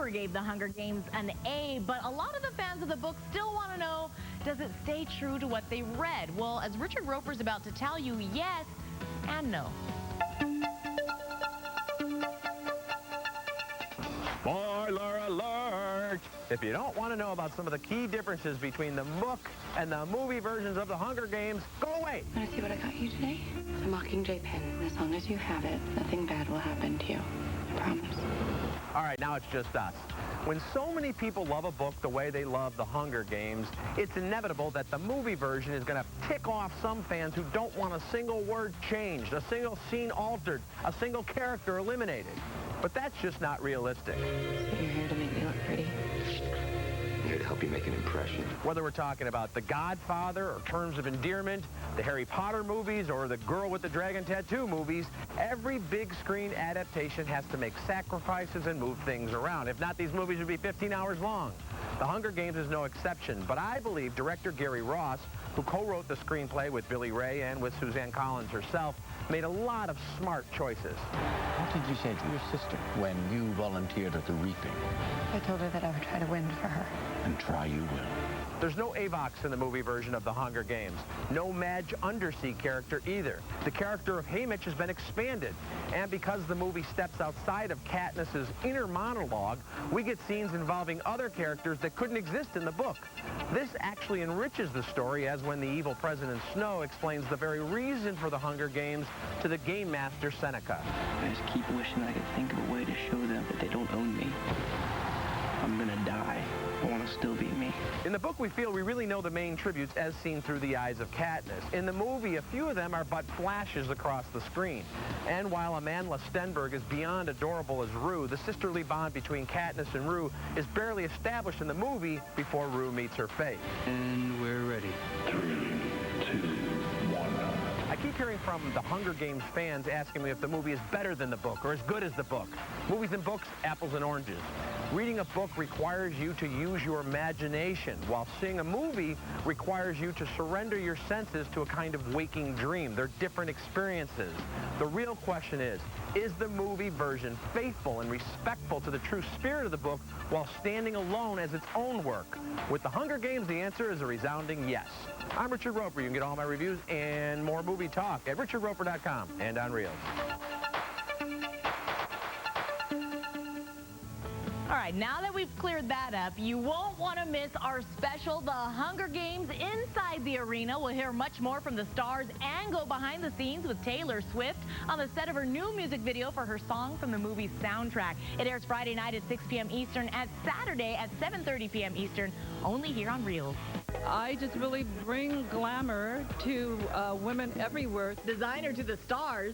Roper gave The Hunger Games an A, but a lot of the fans of the book still want to know, does it stay true to what they read? Well, as Richard Roper's about to tell you, yes and no. Spoiler alert! If you don't want to know about some of the key differences between the book and the movie versions of The Hunger Games, go away! Want to see what I got you today? It's a Mockingjay pen. As long as you have it, nothing bad will happen to you. I promise. All right, now it's just us. When so many people love a book the way they love The Hunger Games, it's inevitable that the movie version is going to tick off some fans who don't want a single word changed, a single scene altered, a single character eliminated. But that's just not realistic. So you're here to make me look pretty? I'm here to help you make an impression. Whether we're talking about The Godfather or Terms of Endearment, the Harry Potter movies, or the Girl with the Dragon Tattoo movies, every big screen adaptation has to make sacrifices and move things around. If not, these movies would be 15 hours long. The Hunger Games is no exception, but I believe director Gary Ross, who co-wrote the screenplay with Billy Ray and with Suzanne Collins herself, made a lot of smart choices. What did you say to your sister when you volunteered at the reaping? I told her that I would try to win for her. And try you will. There's no Avox in the movie version of The Hunger Games. No Madge Undersea character either. The character of Haymitch has been expanded. And because the movie steps outside of Katniss's inner monologue, we get scenes involving other characters that couldn't exist in the book. This actually enriches the story, as when the evil President Snow explains the very reason for the Hunger Games to the game master Seneca. I just keep wishing I could think of a way to show them that they don't own me. I'm gonna die. I want to still be me. In the book, we feel we really know the main tributes as seen through the eyes of Katniss. In the movie, a few of them are but flashes across the screen. And while Amandla Stenberg is beyond adorable as Rue, the sisterly bond between Katniss and Rue is barely established in the movie before Rue meets her fate. And we're ready. 3, 2, 1. I keep hearing from the Hunger Games fans asking me if the movie is better than the book or as good as the book. Movies and books, apples and oranges. Reading a book requires you to use your imagination, while seeing a movie requires you to surrender your senses to a kind of waking dream. They're different experiences. The real question is the movie version faithful and respectful to the true spirit of the book while standing alone as its own work? With The Hunger Games, the answer is a resounding yes. I'm Richard Roper. You can get all my reviews and more movie talk at richardroper.com and on Reelz. All right, now that we've cleared that up, you won't want to miss our special, The Hunger Games Inside the Arena. We'll hear much more from the stars and go behind the scenes with Taylor Swift on the set of her new music video for her song from the movie's soundtrack. It airs Friday night at 6 p.m. Eastern and Saturday at 7:30 p.m. Eastern, only here on Reelz. I just really bring glamour to women everywhere. Designer to the stars.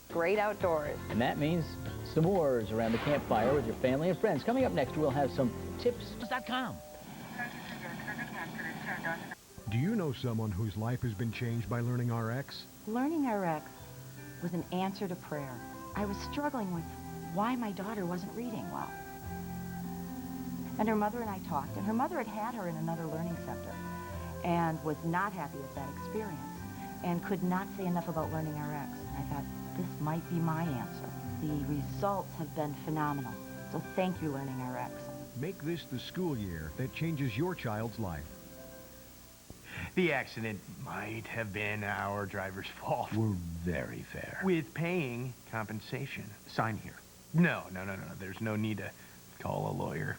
Great outdoors. And that means s'mores around the campfire with your family and friends. Coming up next, we'll have some tips.com. Do you know someone whose life has been changed by Learning RX? Learning RX was an answer to prayer. I was struggling with why my daughter wasn't reading well. And her mother and I talked, and her mother had her in another learning center and was not happy with that experience and could not say enough about Learning RX. And I thought, this might be my answer. The results have been phenomenal. So thank you, Learning RX. Make this the school year that changes your child's life. The accident might have been our driver's fault. We're very fair. With paying compensation. Sign here. No. There's no need to call a lawyer.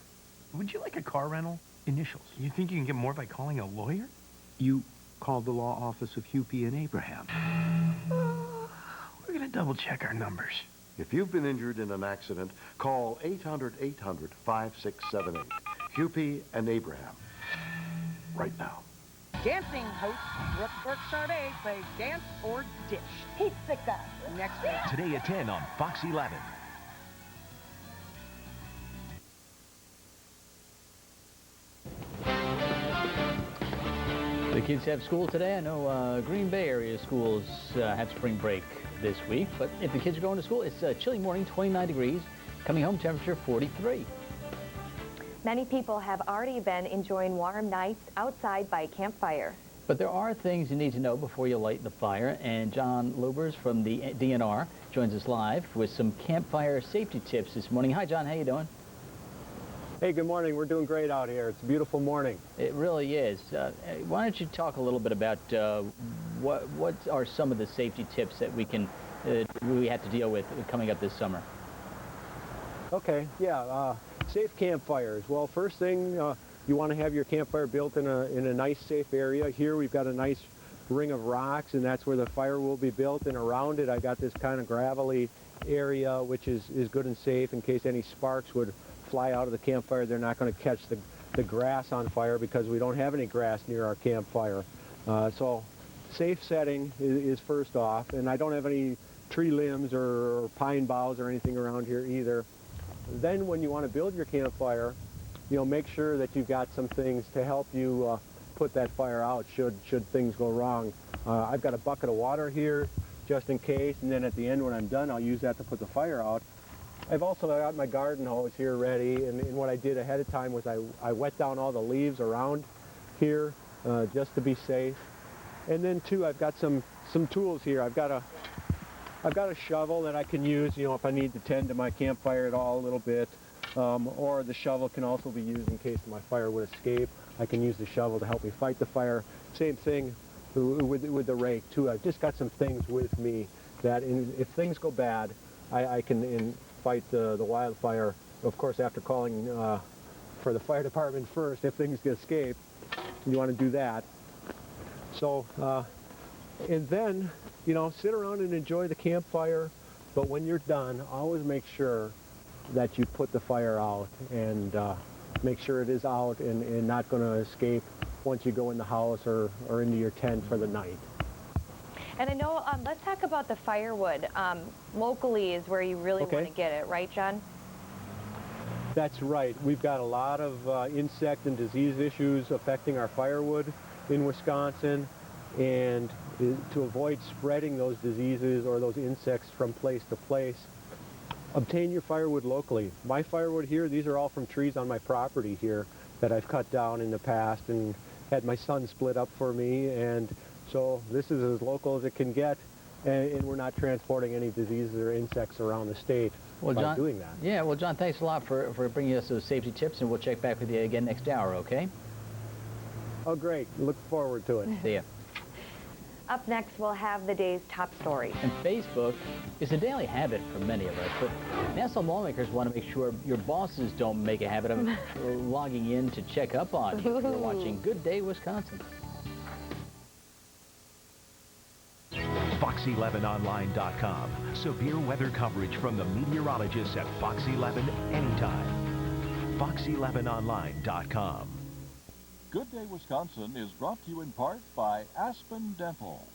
Would you like a car rental? Initials. You think you can get more by calling a lawyer? You called the law office of Hupy and Abraham. We're going to double check our numbers. If you've been injured in an accident, call 800-800-5678. Hupy and Abraham. Right now. Dancing host Brooke Charvet plays Dance or Dish. Pizzica. Next week. Today at 10 on Fox 11. The kids have school today. I know Green Bay area schools have spring break this week, but if the kids are going to school, it's a chilly morning, 29 degrees. Coming home, temperature 43. Many people have already been enjoying warm nights outside by campfire. But there are things you need to know before you light the fire, and John Lubers from the DNR joins us live with some campfire safety tips this morning. Hi, John. How you doing? Hey, good morning. We're doing great out here. It's a beautiful morning. It really is. Why don't you talk a little bit about what are some of the safety tips that we have to deal with coming up this summer? Okay, yeah. Safe campfires. Well, first thing, you want to have your campfire built in a nice, safe area. Here we've got a nice ring of rocks, and that's where the fire will be built. And around it, I got this kind of gravelly area, which is good and safe in case any sparks would fly out of the campfire. They're not going to catch the grass on fire because we don't have any grass near our campfire. So safe setting is first off, and I don't have any tree limbs or pine boughs or anything around here either. Then when you want to build your campfire, make sure that you've got some things to help you put that fire out should things go wrong. I've got a bucket of water here just in case, and then at the end when I'm done, I'll use that to put the fire out. I've also got my garden hose here ready, and what I did ahead of time was I wet down all the leaves around here just to be safe. And then too, I've got some tools here. I've got a shovel that I can use, if I need to tend to my campfire at all a little bit. Or the shovel can also be used in case my fire would escape. I can use the shovel to help me fight the fire. Same thing with the rake too. I've just got some things with me that if things go bad, I can fight the wildfire. Of course, after calling for the fire department first, if things escape, you want to do that. So, and then, sit around and enjoy the campfire. But when you're done, always make sure that you put the fire out and make sure it is out and not going to escape once you go in the house or into your tent for the night. And I know, let's talk about the firewood. Locally is where you really want to get it, right, John? That's right. We've got a lot of insect and disease issues affecting our firewood in Wisconsin, and to avoid spreading those diseases or those insects from place to place, obtain your firewood locally. My firewood here, these are all from trees on my property here that I've cut down in the past and had my son split up for me, and so this is as local as it can get, and we're not transporting any diseases or insects around the state by doing that. Yeah, well, John, thanks a lot for bringing us those safety tips, and we'll check back with you again next hour, okay? Oh, great. Look forward to it. See ya. Up next, we'll have the day's top story. And Facebook is a daily habit for many of us, but now some lawmakers want to make sure your bosses don't make a habit of logging in to check up on you. You're watching Good Day Wisconsin. Fox11online.com. Severe weather coverage from the meteorologists at Fox 11 anytime. Fox11online.com. Good Day Wisconsin is brought to you in part by Aspen Dental.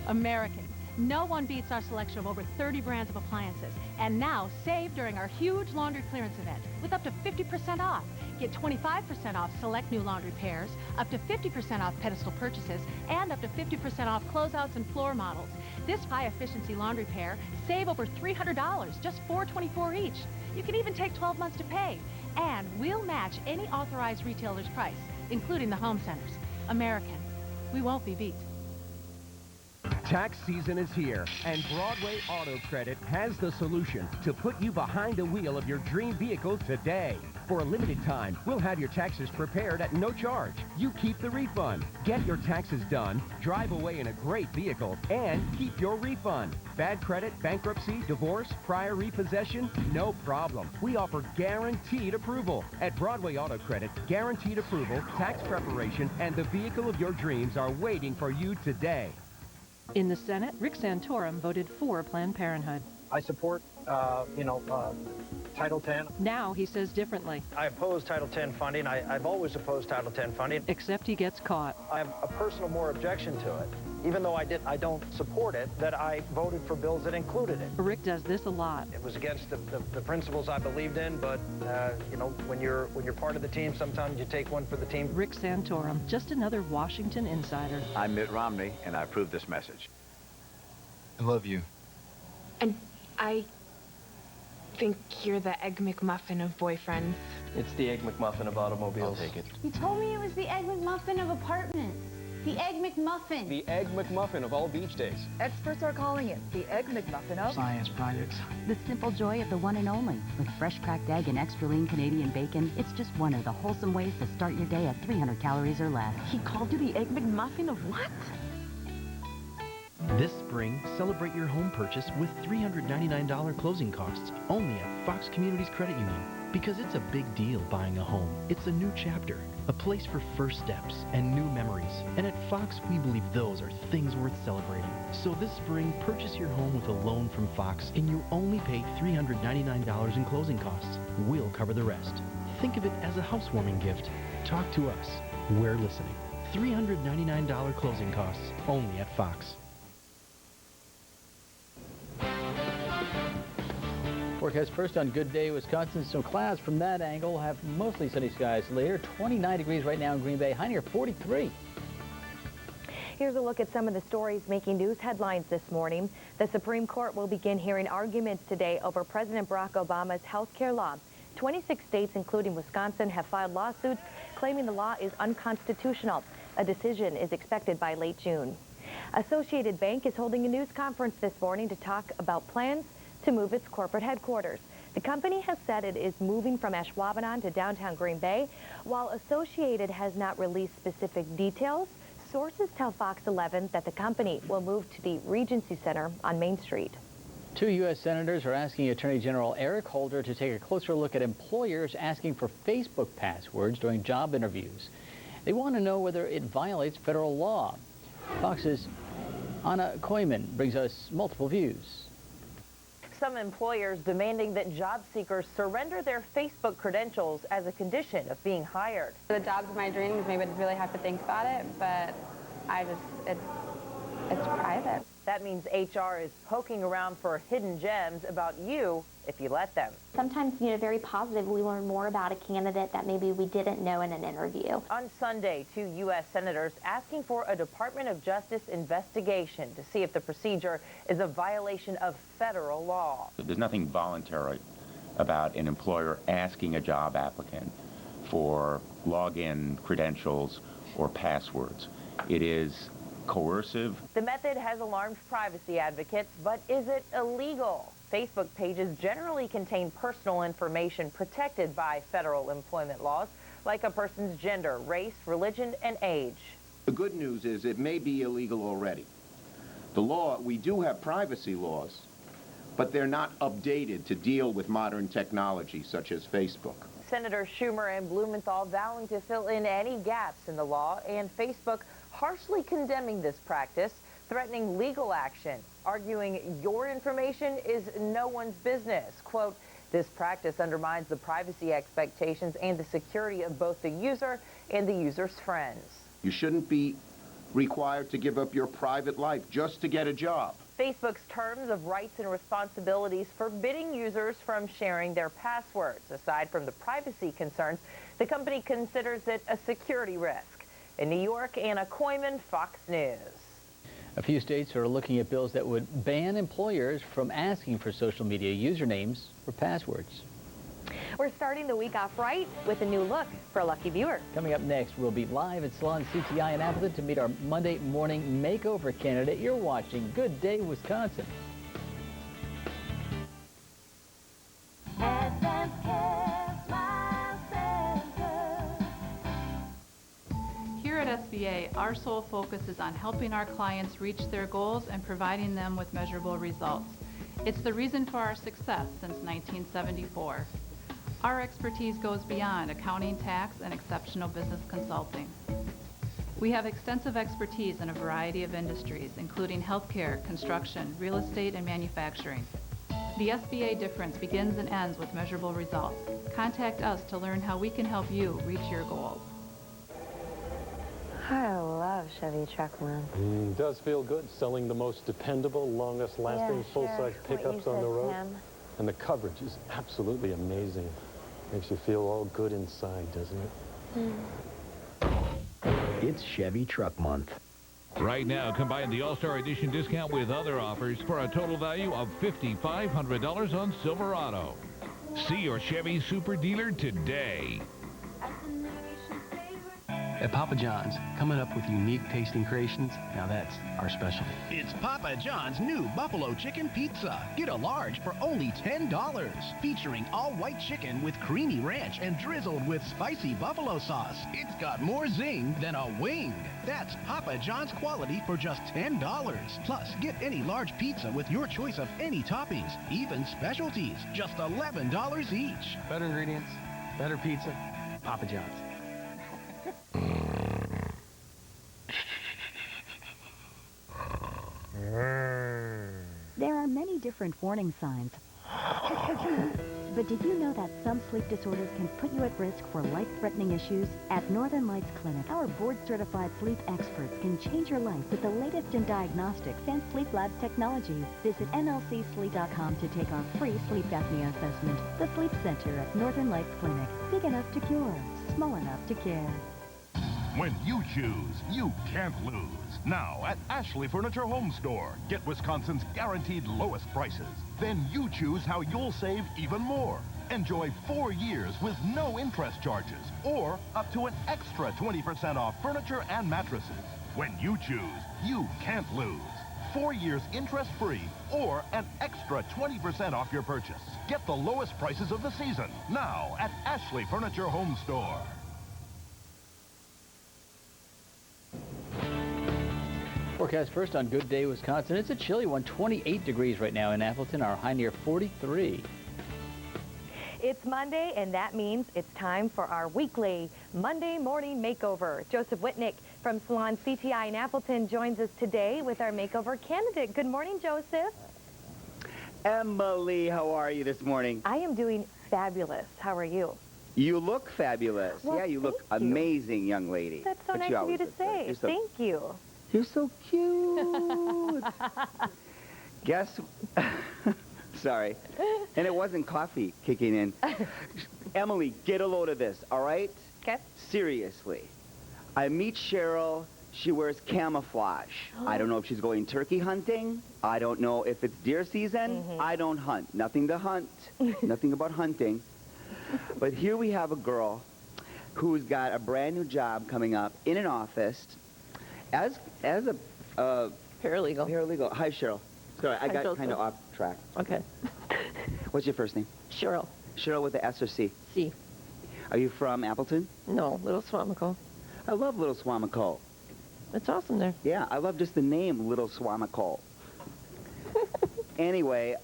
Americans, no one beats our selection of over 30 brands of appliances. And now, save during our huge laundry clearance event with up to 50% off. Get 25% off select new laundry pairs, up to 50% off pedestal purchases, and up to 50% off closeouts and floor models. This high-efficiency laundry pair, save over $300, just $424 each. You can even take 12 months to pay. And we'll match any authorized retailer's price, including the home centers. American, we won't be beat. Tax season is here, and Broadway Auto Credit has the solution to put you behind the wheel of your dream vehicle today. For a limited time, we'll have your taxes prepared at no charge. You keep the refund. Get your taxes done, drive away in a great vehicle, and keep your refund. Bad credit, bankruptcy, divorce, prior repossession? No problem. We offer guaranteed approval. At Broadway Auto Credit, guaranteed approval, tax preparation, and the vehicle of your dreams are waiting for you today. In the Senate, Rick Santorum voted for Planned Parenthood. I support, Title X. Now he says differently. I oppose Title X funding. I've always opposed Title X funding. Except he gets caught. I have a personal more objection to it. Even though I don't support it, that I voted for bills that included it. Rick does this a lot. It was against the principles I believed in, but when you're part of the team, sometimes you take one for the team. Rick Santorum, just another Washington insider. I'm Mitt Romney, and I approve this message. I love you. And I think you're the Egg McMuffin of boyfriends. It's the Egg McMuffin of automobiles. I'll take it. You told me it was the Egg McMuffin of apartments. The Egg McMuffin. The Egg McMuffin of all beach days. Experts are calling it the Egg McMuffin of science projects. The simple joy of the one and only. With fresh cracked egg and extra lean Canadian bacon, it's just one of the wholesome ways to start your day at 300 calories or less. He called you the Egg McMuffin of what? This spring, celebrate your home purchase with $399 closing costs only at Fox Communities Credit Union. Because it's a big deal buying a home. It's a new chapter, a place for first steps and new memories. And at Fox, we believe those are things worth celebrating. So this spring, purchase your home with a loan from Fox and you only pay $399 in closing costs. We'll cover the rest. Think of it as a housewarming gift. Talk to us. We're listening. $399 closing costs only at Fox. Forecast first on Good Day, Wisconsin. Some clouds from that angle. We'll have mostly sunny skies later. 29 degrees right now in Green Bay. High near 43. Here's a look at some of the stories making news headlines this morning. The Supreme Court will begin hearing arguments today over President Barack Obama's health care law. 26 states, including Wisconsin, have filed lawsuits claiming the law is unconstitutional. A decision is expected by late June. Associated Bank is holding a news conference this morning to talk about plans to move its corporate headquarters. The company has said it is moving from Ashwaubenon to downtown Green Bay. While Associated has not released specific details, sources tell Fox 11 that the company will move to the Regency Center on Main Street. 2 U.S. senators are asking Attorney General Eric Holder to take a closer look at employers asking for Facebook passwords during job interviews. They want to know whether it violates federal law. Fox's Anna Koyman brings us multiple views. Some employers demanding that job seekers surrender their Facebook credentials as a condition of being hired. The job's my dreams. Maybe I'd really have to think about it, but it's private. That means HR is poking around for hidden gems about you if you let them. Sometimes, very positive, we learn more about a candidate that maybe we didn't know in an interview. On Sunday, 2 U.S. senators asking for a Department of Justice investigation to see if the procedure is a violation of federal law. There's nothing voluntary about an employer asking a job applicant for login credentials or passwords. It is coercive. The method has alarmed privacy advocates, but is it illegal? Facebook pages generally contain personal information protected by federal employment laws, like a person's gender, race, religion, and age. The good news is it may be illegal already. The law, we do have privacy laws, but they're not updated to deal with modern technology such as Facebook. Senator Schumer and Blumenthal vowing to fill in any gaps in the law, and Facebook harshly condemning this practice, threatening legal action, arguing your information is no one's business. Quote, this practice undermines the privacy expectations and the security of both the user and the user's friends. You shouldn't be required to give up your private life just to get a job. Facebook's terms of rights and responsibilities forbidding users from sharing their passwords. Aside from the privacy concerns, the company considers it a security risk. In New York, Anna Koyman, Fox News. A few states are looking at bills that would ban employers from asking for social media usernames or passwords. We're starting the week off right with a new look for a lucky viewer. Coming up next, we'll be live at Salon CTI in Appleton to meet our Monday morning makeover candidate. You're watching Good Day, Wisconsin. Here at SBA, our sole focus is on helping our clients reach their goals and providing them with measurable results. It's the reason for our success since 1974. Our expertise goes beyond accounting, tax, and exceptional business consulting. We have extensive expertise in a variety of industries, including healthcare, construction, real estate, and manufacturing. The SBA difference begins and ends with measurable results. Contact us to learn how we can help you reach your goals. I love Chevy Truck Month. Does feel good selling the most dependable, longest lasting full-size pickups on the road. And the coverage is absolutely amazing. Makes you feel all good inside, doesn't it? It's Chevy Truck Month. Right now, combine the All-Star Edition discount with other offers for a total value of $5,500 on Silverado. See your Chevy Super Dealer today. At Papa John's, coming up with unique tasting creations, now that's our specialty. It's Papa John's new Buffalo Chicken Pizza. Get a large for only $10. Featuring all-white chicken with creamy ranch and drizzled with spicy buffalo sauce. It's got more zing than a wing. That's Papa John's quality for just $10. Plus, get any large pizza with your choice of any toppings, even specialties, just $11 each. Better ingredients, better pizza, Papa John's. There are many different warning signs. But did you know that some sleep disorders can put you at risk for life-threatening issues? At Northern Lights Clinic, our board-certified sleep experts can change your life with the latest in diagnostics and sleep lab technology. Visit nlcsleep.com to take our free sleep apnea assessment. The Sleep Center at Northern Lights Clinic. Big enough to cure, small enough to care. When you choose, you can't lose. Now at Ashley Furniture Home Store, get Wisconsin's guaranteed lowest prices. Then you choose how you'll save even more. Enjoy 4 years with no interest charges or up to an extra 20% off furniture and mattresses. When you choose, you can't lose. 4 years interest-free or an extra 20% off your purchase. Get the lowest prices of the season now at Ashley Furniture Home Store. Forecast first on Good Day, Wisconsin. It's a chilly one, 28 degrees right now in Appleton, our high near 43. It's Monday, and that means it's time for our weekly Monday morning makeover. Joseph Whitnick from Salon CTI in Appleton joins us today with our makeover candidate. Good morning, Joseph. Emily, how are you this morning? I am doing fabulous. How are you? You look fabulous. Well, yeah, you look amazing, young lady. That's so nice of you to say. Thank you. You're so cute. Guess, sorry. And it wasn't coffee kicking in. Emily, get a load of this, all right? Okay. Seriously. I meet Cheryl. She wears camouflage. I don't know if she's going turkey hunting. I don't know if it's deer season. I don't hunt. Nothing to hunt. Nothing about hunting. But here we have a girl who's got a brand new job coming up in an office as a paralegal. Paralegal. Hi, Cheryl. Sorry, I got Joseph. kind of off track. Okay. What's your first name? Cheryl. Cheryl with the S or C? C. Are you from Appleton? No, Little Swamico. I love Little Swamico. It's awesome there. Yeah, I love just the name Little Swamico. Anyway,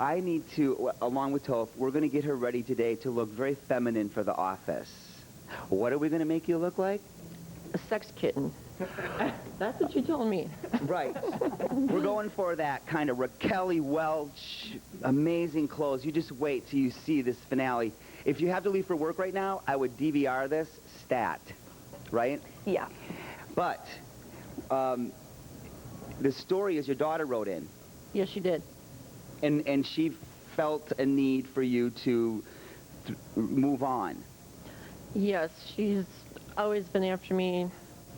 I need to, along with Toph, we're going to get her ready today to look very feminine for the office. What are we going to make you look like? A sex kitten. That's what you told me. Right. We're going for that kind of Raquel Welch, amazing clothes. You just wait till you see this finale. If you have to leave for work right now, I would DVR this stat, right? Yeah. But the story is your daughter wrote in. Yes, she did. And she felt a need for you to move on. Yes, she's always been after me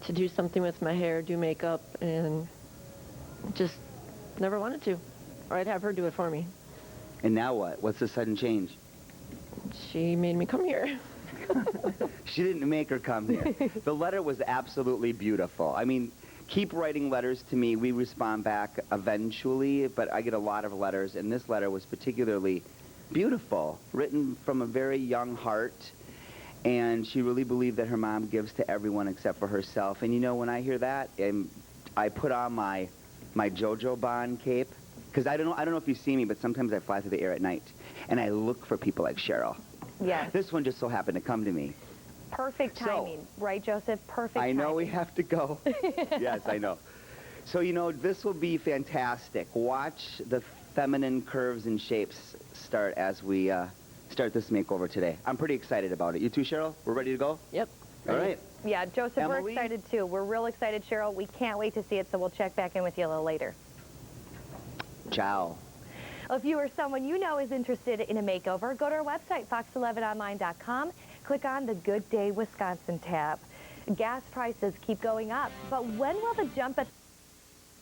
to do something with my hair, do makeup, and just never wanted to. Or I'd have her do it for me. And now what? What's the sudden change? She made me come here. She didn't make her come here. The letter was absolutely beautiful. I mean, keep writing letters to me. We respond back eventually, but I get a lot of letters, and this letter was particularly beautiful, written from a very young heart. And she really believed that her mom gives to everyone except for herself. And you know, when I hear that, I put on my JoJo Bond cape, because I don't know if you see me, but sometimes I fly through the air at night, and I look for people like Cheryl. Yes. This one just so happened to come to me. Perfect timing, right, Joseph? Perfect timing. I know we have to go. Yes, I know. So, you know, this will be fantastic. Watch the feminine curves and shapes start as we start this makeover today. I'm pretty excited about it. You too, Cheryl? We're ready to go? Yep. All right. Yeah, Joseph, Emily? we're excited too. We're real excited, Cheryl. We can't wait to see it, so we'll check back in with you a little later. Ciao. Well, if you or someone you know is interested in a makeover, go to our website, fox11online.com. Click on the Good Day Wisconsin tab. Gas prices keep going up, but when will the jump at